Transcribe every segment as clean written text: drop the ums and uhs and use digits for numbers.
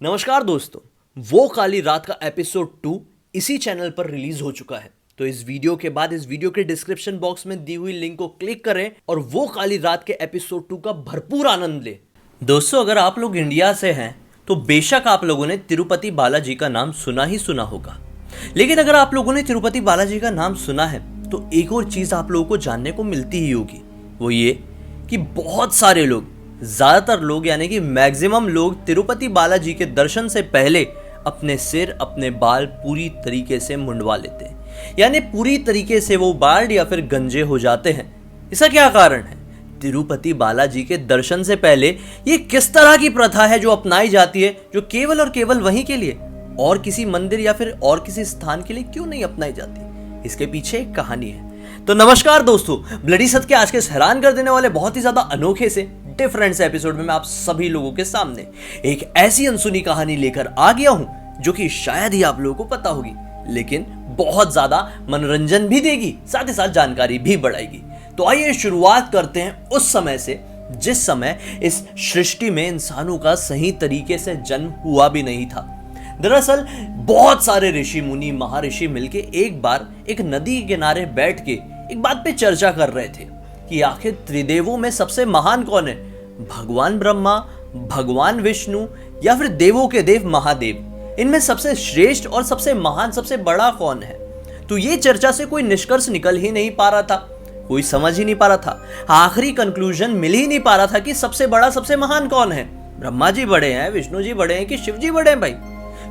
नमस्कार दोस्तों, वो काली रात का एपिसोड 2 इसी चैनल पर रिलीज हो चुका है। तो इस वीडियो के बाद इस वीडियो के डिस्क्रिप्शन बॉक्स में दी हुई लिंक को क्लिक करें और वो काली रात के एपिसोड 2 का भरपूर आनंद लें। दोस्तों, अगर आप लोग इंडिया से हैं तो बेशक आप लोगों ने तिरुपति बालाजी का नाम सुना ही सुना होगा। लेकिन अगर आप लोगों ने तिरुपति बालाजी का नाम सुना है तो एक और चीज आप लोगों को जानने को मिलती ही होगी, वो ये कि बहुत सारे लोग, ज्यादातर लोग यानी कि मैक्सिमम लोग तिरुपति बालाजी के दर्शन से पहले अपने सिर, अपने बाल पूरी तरीके से मुंडवा लेते हैं, यानी पूरी तरीके से वो बाल्ड या फिर गंजे हो जाते हैं। इसका क्या कारण है? तिरुपति बालाजी के दर्शन से पहले ये किस तरह की प्रथा है जो अपनाई जाती है, जो केवल और केवल वहीं के लिए, और किसी मंदिर या फिर और किसी स्थान के लिए क्यों नहीं अपनाई जाती? इसके पीछे एक कहानी है। तो नमस्कार दोस्तों, ब्लडी सत्य के आज के हैरान कर देने वाले बहुत ही ज्यादा अनोखे से डिफरेंट से एपिसोड में मैं आप सभी लोगों के सामने एक ऐसी अनसुनी कहानी लेकर आ गया हूं जो कि शायद ही आप लोगों को पता होगी, लेकिन बहुत ज्यादा मनोरंजन भी देगी, साथ ही साथ जानकारी भी बढ़ाएगी। तो आइए शुरुआत करते हैं उस समय से जिस समय इस सृष्टि में इंसानों का सही तरीके से जन्म हुआ भी नहीं था। दरअसल बहुत सारे ऋषि मुनि महर्षि मिलके एक बार एक नदी के किनारे बैठ के एक बात पे चर्चा कर रहे थे कि आखिर त्रिदेवों में सबसे महान कौन है, भगवान ब्रह्मा, भगवान विष्णु या फिर देवों के देव महादेव? इनमें सबसे श्रेष्ठ और सबसे महान, सबसे बड़ा कौन है? तो ये चर्चा से कोई निष्कर्ष निकल ही नहीं पा रहा था, कोई समझ ही नहीं पा रहा था, आखिरी कंक्लूजन मिल ही नहीं पा रहा था कि सबसे बड़ा, सबसे महान कौन है। ब्रह्मा जी बड़े हैं, विष्णु जी बड़े हैं कि शिव जी बड़े हैं भाई?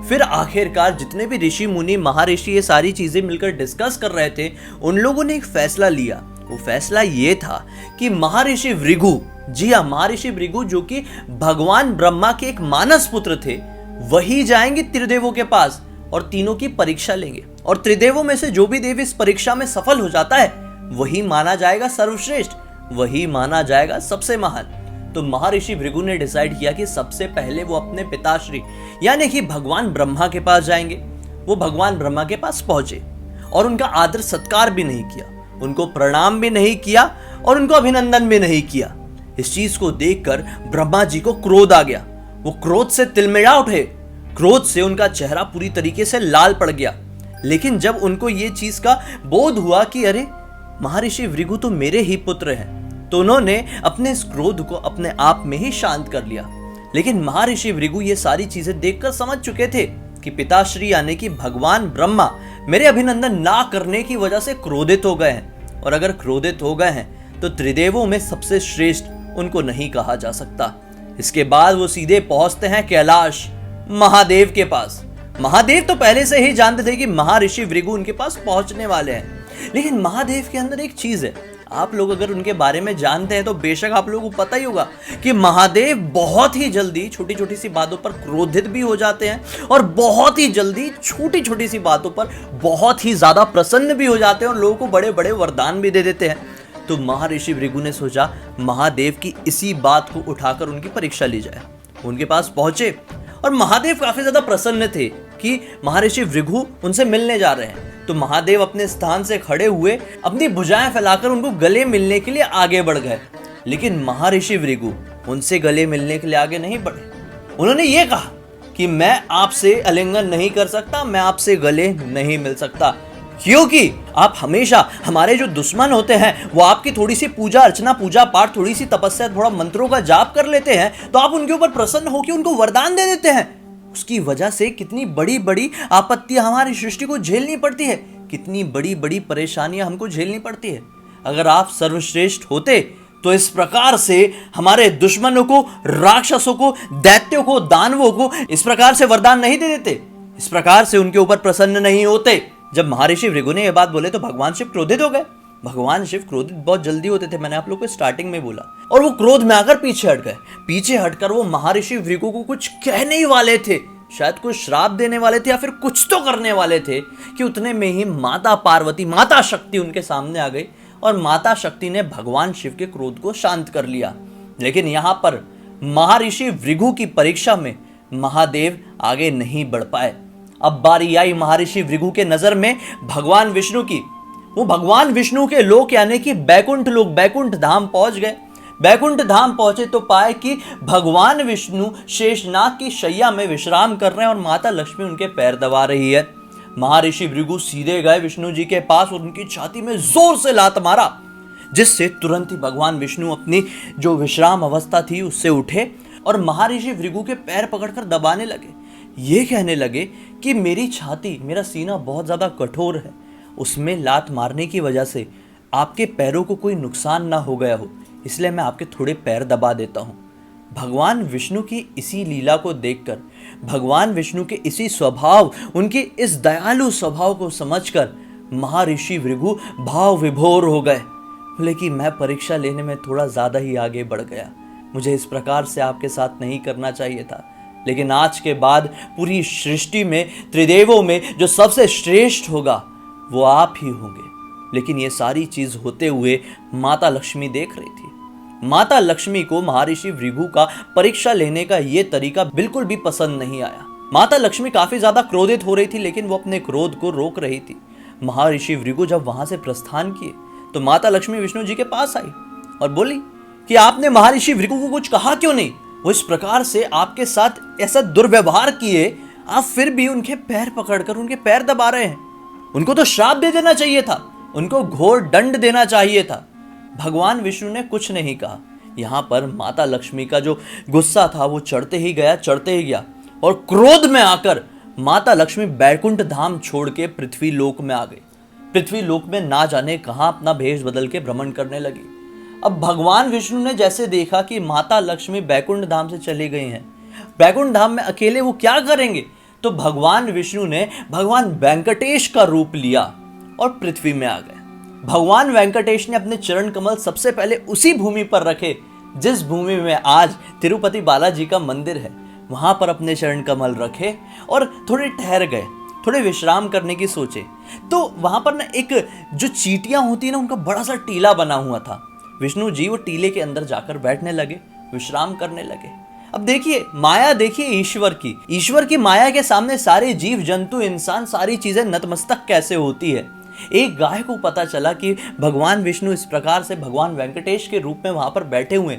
फिर आखिरकार जितने भी ऋषि मुनि महर्षि ये सारी चीजें मिलकर डिस्कस कर रहे थे, उन लोगों ने एक फैसला लिया। वो फैसला ये था कि महर्षि भृगु, जी हाँ, महर्षि भृगु जो कि भगवान ब्रह्मा के एक मानस पुत्र थे, वही जाएंगे त्रिदेवों के पास और तीनों की परीक्षा लेंगे, और त्रिदेवों में से जो भी देव इस परीक्षा में सफल हो जाता है वही माना जाएगा सर्वश्रेष्ठ, वही माना जाएगा सबसे महान। तो महर्षि भृगु ने डिसाइड किया कि सबसे पहले वो अपने पिताश्री यानी कि भगवान ब्रह्मा के पास जाएंगे। वो भगवान ब्रह्मा के पास पहुंचे और उनका आदर सत्कार भी नहीं किया, उनको प्रणाम भी नहीं किया और उनको अभिनंदन भी नहीं किया। इस चीज को देखकर ब्रह्मा जी को क्रोध आ गया। वो क्रोध से तिलमिला उठे, क्रोध से उनका चेहरा पूरी तरीके से लाल पड़ गया। लेकिन जब उनको ये चीज का बोध हुआ कि अरे, महर्षि भृगु तो मेरे ही पुत्र हैं, तो उन्होंने अपने इस क्रोध को अपने आप में ही शांत कर लिया। लेकिन महर्षि भृगु ये सारी चीजें देखकर समझ चुके थे कि पिताश्री यानी कि भगवान ब्रह्मा मेरे अभिनंदन ना करने की वजह से क्रोधित हो गए हैं, और अगर क्रोधित हो गए हैं तो त्रिदेवों में सबसे श्रेष्ठ उनको नहीं कहा जा सकता। इसके बाद वो सीधे पहुंचते हैं कैलाश, महादेव के पास। महादेव तो पहले से ही जानते थे कि महर्षि भृगु उनके पास पहुंचने वाले हैं, लेकिन महादेव के अंदर एक चीज है, आप लोग अगर उनके बारे में जानते हैं तो बेशक आप लोगों को पता ही होगा कि महादेव बहुत ही जल्दी छोटी छोटी सी बातों पर क्रोधित भी हो जाते हैं और बहुत ही जल्दी छोटी छोटी सी बातों पर बहुत ही ज्यादा प्रसन्न भी हो जाते हैं और लोगों को बड़े बड़े वरदान भी दे देते हैं। तो महर्षि भृगु ने सोचा महादेव की इसी बात को उठाकर उनकी परीक्षा ली जाए। उनके पास पहुंचे और महादेव काफी ज्यादा प्रसन्न थे कि महर्षि भृगु उनसे मिलने जा रहे हैं। तो महादेव अपने स्थान से खड़े हुए अपनी भुजाएं फैलाकर उनको गले मिलने के लिए आगे बढ़ गए, लेकिन महर्षि भृगु उनसे गले मिलने के लिए आगे नहीं बढ़े। उन्होंने ये कहा कि मैं आपसे आलिंगन नहीं कर सकता, मैं आपसे गले नहीं मिल सकता, क्योंकि आप हमेशा हमारे जो दुश्मन होते हैं वो आपकी थोड़ी सी पूजा अर्चना, पूजा पाठ, थोड़ी सी तपस्या, थोड़ा मंत्रों का जाप कर लेते हैं तो आप उनके ऊपर प्रसन्न होकर उनको वरदान दे देते हैं। उसकी वजह से कितनी बड़ी बड़ी आपत्तियां हमारी सृष्टि को झेलनी पड़ती है, कितनी बड़ी बड़ी परेशानियां हमको झेलनी पड़ती है। अगर आप सर्वश्रेष्ठ होते तो इस प्रकार से हमारे दुश्मनों को, राक्षसों को, दैत्यों को, दानवों को इस प्रकार से वरदान नहीं दे देते, इस प्रकार से उनके ऊपर प्रसन्न नहीं होते। जब महर्षि भृगु ने यह बात बोले तो भगवान शिव क्रोधित हो गए। भगवान शिव क्रोधित बहुत जल्दी होते थे, मैंने आप लोग को स्टार्टिंग में बोला, और वो क्रोध में आकर पीछे हट गए। पीछे हटकर वो महर्षि भृगु को कुछ कहने ही वाले थे, शायद कुछ श्राप देने वाले थे या फिर कुछ तो करने वाले थे कि उतने में ही माता पार्वती, माता शक्ति उनके सामने आ गई और माता शक्ति ने भगवान शिव के क्रोध को शांत कर लिया। लेकिन यहाँ पर महर्षि भृगु की परीक्षा में महादेव आगे नहीं बढ़ पाए। अब बारी आई महर्षि भृगु के नजर में भगवान विष्णु की। वो भगवान विष्णु के लोक यानी कि बैकुंठ लोक, बैकुंठ धाम पहुंच गए। बैकुंठ धाम पहुंचे तो पाए कि भगवान विष्णु शेषनाग की शैया में विश्राम कर रहे हैं और माता लक्ष्मी उनके पैर दबा रही है। महर्षि भृगु सीधे गए विष्णु जी के पास और उनकी छाती में जोर से लात मारा, जिससे तुरंत ही भगवान विष्णु अपनी जो विश्राम अवस्था थी उससे उठे और महर्षि भृगु के पैर पकड़कर दबाने लगे। ये कहने लगे कि मेरी छाती, मेरा सीना बहुत ज्यादा कठोर है, उसमें लात मारने की वजह से आपके पैरों को कोई नुकसान ना हो गया हो, इसलिए मैं आपके थोड़े पैर दबा देता हूँ। भगवान विष्णु की इसी लीला को देखकर, भगवान विष्णु के इसी स्वभाव, उनके इस दयालु स्वभाव को समझकर महर्षि भृगु भाव विभोर हो गए। बोले कि मैं परीक्षा लेने में थोड़ा ज़्यादा ही आगे बढ़ गया, मुझे इस प्रकार से आपके साथ नहीं करना चाहिए था, लेकिन आज के बाद पूरी सृष्टि में, त्रिदेवों में जो सबसे श्रेष्ठ होगा वो आप ही होंगे। लेकिन ये सारी चीज़ होते हुए माता लक्ष्मी देख रही थी। माता लक्ष्मी को महर्षि भृगु का परीक्षा लेने का ये तरीका बिल्कुल भी पसंद नहीं आया। माता लक्ष्मी काफी ज्यादा क्रोधित हो रही थी, लेकिन वो अपने क्रोध को रोक रही थी। महर्षि भृगु जब वहां से प्रस्थान किए तो माता लक्ष्मी विष्णु जी के पास आई और बोली कि आपने महर्षि भृगु को कुछ कहा क्यों नहीं? वो इस प्रकार से आपके साथ ऐसा दुर्व्यवहार किए, आप फिर भी उनके पैर पकड़कर उनके पैर दबा रहे हैं। उनको तो श्राप दे देना चाहिए था, उनको घोर दंड देना चाहिए था। भगवान विष्णु ने कुछ नहीं कहा। यहाँ पर माता लक्ष्मी का जो गुस्सा था वो चढ़ते ही गया और क्रोध में आकर माता लक्ष्मी बैकुंठ धाम छोड़ के पृथ्वी लोक में आ गई। पृथ्वी लोक में ना जाने कहां अपना भेष बदल के भ्रमण करने लगी। अब भगवान विष्णु ने जैसे देखा कि माता लक्ष्मी बैकुंठ धाम से चली गई हैं, बैकुंठ धाम में अकेले वो क्या करेंगे, तो भगवान विष्णु ने भगवान वेंकटेश का रूप लिया और पृथ्वी में आ गए। भगवान वेंकटेश ने अपने चरण कमल सबसे पहले उसी भूमि पर रखे जिस भूमि में आज तिरुपति बालाजी का मंदिर है। वहां पर अपने चरण कमल रखे और थोड़े ठहर गए, थोड़े विश्राम करने की सोचे। तो वहां पर ना एक जो चींटियां होती है ना, उनका बड़ा सा टीला बना हुआ था। विष्णु जी वो टीले के अंदर जाकर बैठने लगे, विश्राम करने लगे। अब देखिए माया, देखिए ईश्वर की माया के सामने सारे जीव जंतु, इंसान, सारी चीजें नतमस्तक कैसे होती है। एक गाय को पता चला कि भगवान विष्णु इस प्रकार से भगवान वेंकटेश के रूप में वहां पर बैठे हुए,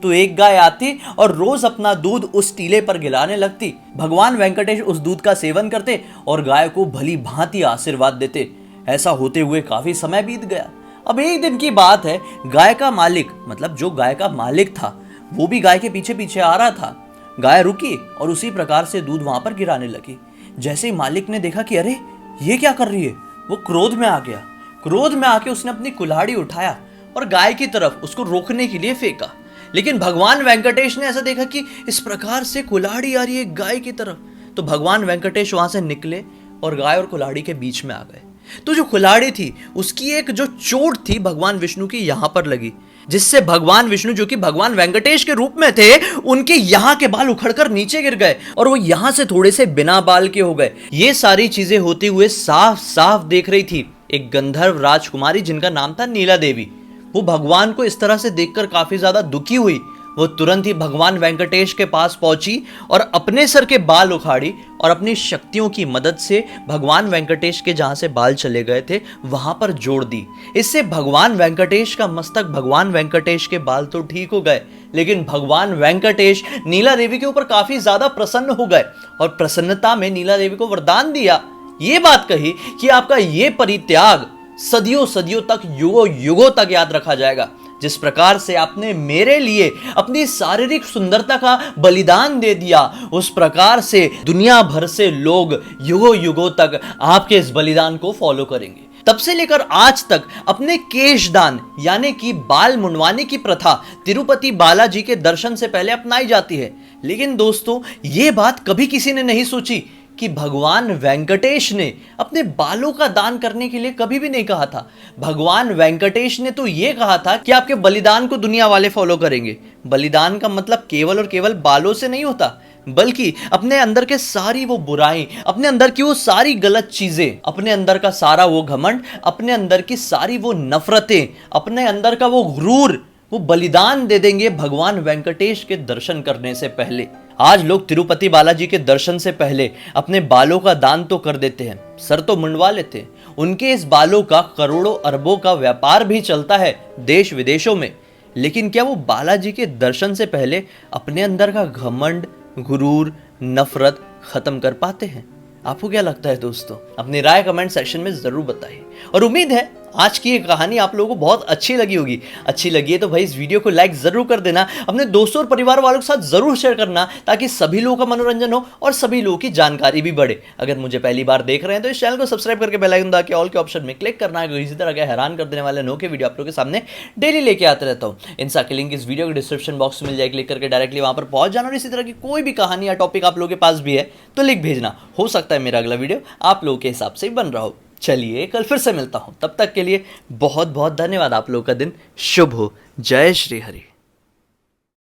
तो एक गाय आती और रोज अपना दूध उस टीले पर गिलाने लगती। भगवान वेंकटेश उस दूध का सेवन करते और गाय को भली भांति आशीर्वाद देते। ऐसा होते हुए काफी समय बीत गया। अब एक दिन की बात है, गाय का मालिक, मतलब जो गाय का मालिक था, वो भी गाय के पीछे पीछे आ रहा था। गाय रुकी और उसी प्रकार से दूध वहां पर गिराने लगी। जैसे ही मालिक ने देखा कि अरे ये क्या कर रही है, वो क्रोध में आ गया। क्रोध में आके उसने अपनी कुल्हाड़ी उठाया और गाय की तरफ उसको रोकने के लिए फेंका। लेकिन भगवान वेंकटेश ने ऐसा देखा कि इस प्रकार से कुल्हाड़ी आ रही है गाय की तरफ, तो भगवान वेंकटेश वहां से निकले और गाय और कुल्हाड़ी के बीच में आ गए। तो जो कुल्हाड़ी थी उसकी एक जो चोट थी भगवान विष्णु की यहां पर लगी, जिससे भगवान विष्णु जो कि भगवान वेंकटेश के रूप में थे, उनके यहां के बाल उखड़कर नीचे गिर गए और वो यहां से थोड़े से बिना बाल के हो गए। ये सारी चीजें होते हुए साफ साफ देख रही थी एक गंधर्व राजकुमारी जिनका नाम था नीला देवी। वो भगवान को इस तरह से देखकर काफी ज्यादा दुखी हुई। वो तुरंत ही भगवान वेंकटेश के पास पहुंची और अपने सर के बाल उखाड़ी और अपनी शक्तियों की मदद से भगवान वेंकटेश के जहां से बाल चले गए थे वहां पर जोड़ दी। इससे भगवान वेंकटेश का मस्तक, भगवान वेंकटेश के बाल तो ठीक हो गए, लेकिन भगवान वेंकटेश नीला देवी के ऊपर काफी ज्यादा प्रसन्न हो गए और प्रसन्नता में नीला देवी को वरदान दिया। ये बात कही कि आपका ये परित्याग सदियों सदियों तक, युगों युगों तक याद रखा जाएगा। जिस प्रकार से आपने मेरे लिए अपनी शारीरिक सुंदरता का बलिदान दे दिया, उस प्रकार से दुनिया भर से लोग युगों युगों तक आपके इस बलिदान को फॉलो करेंगे। तब से लेकर आज तक अपने केशदान यानी कि बाल मुंडवाने की प्रथा तिरुपति बालाजी के दर्शन से पहले अपनाई जाती है। लेकिन दोस्तों, ये बात कभी किसी ने नहीं सोची कि भगवान वेंकटेश ने अपने बालों का दान करने के लिए कभी भी नहीं कहा था। भगवान वेंकटेश ने तो यह कहा था कि आपके बलिदान को दुनिया वाले फॉलो करेंगे। बलिदान का मतलब केवल और केवल बालों से नहीं होता, बल्कि अपने अंदर के सारी वो बुराई, अपने अंदर की वो सारी गलत चीजें, अपने अंदर का सारा वो घमंड, अपने अंदर की सारी वो नफरतें, अपने अंदर का वो गुरूर, वो बलिदान दे देंगे भगवान वेंकटेश के दर्शन करने से पहले। आज लोग तिरुपति बालाजी के दर्शन से पहले अपने बालों का दान तो कर देते हैं, सर तो मुंडवा लेते हैं। उनके इस बालों का करोड़ों अरबों का व्यापार भी चलता है देश विदेशों में। लेकिन क्या वो बालाजी के दर्शन से पहले अपने अंदर का घमंड, गुरूर, नफरत खत्म कर पाते हैं? आपको क्या लगता है दोस्तों? अपनी राय कमेंट सेक्शन में जरूर बताइए और उम्मीद है आज की ये कहानी आप लोगों को बहुत अच्छी लगी होगी। अच्छी लगी है तो भाई इस वीडियो को लाइक जरूर कर देना, अपने दोस्तों और परिवार वालों के साथ जरूर शेयर करना ताकि सभी लोगों का मनोरंजन हो और सभी लोगों की जानकारी भी बढ़े। अगर मुझे पहली बार देख रहे हैं तो इस चैनल को सब्सक्राइब करके बेल आइकन दबा के ऑल के ऑप्शन में क्लिक करना है। इसी तरह के हैरान कर देने वाले अनोखे वीडियो आप लोगों के सामने डेली लेके आते रहता हूँ। इन सबके लिंक इस वीडियो के डिस्क्रिप्शन बॉक्स में मिल जाए, क्लिक करके डायरेक्टली वहां पर पहुंच जाना और इसी तरह की कोई भी कहानी या टॉपिक आप लोगों के पास भी है तो लिख भेजना। हो सकता है मेरा अगला वीडियो आप लोगों के हिसाब से ही बन रहा हो। चलिए कल फिर से मिलता हूं, तब तक के लिए बहुत बहुत धन्यवाद। आप लोगों का दिन शुभ हो। जय श्री हरि।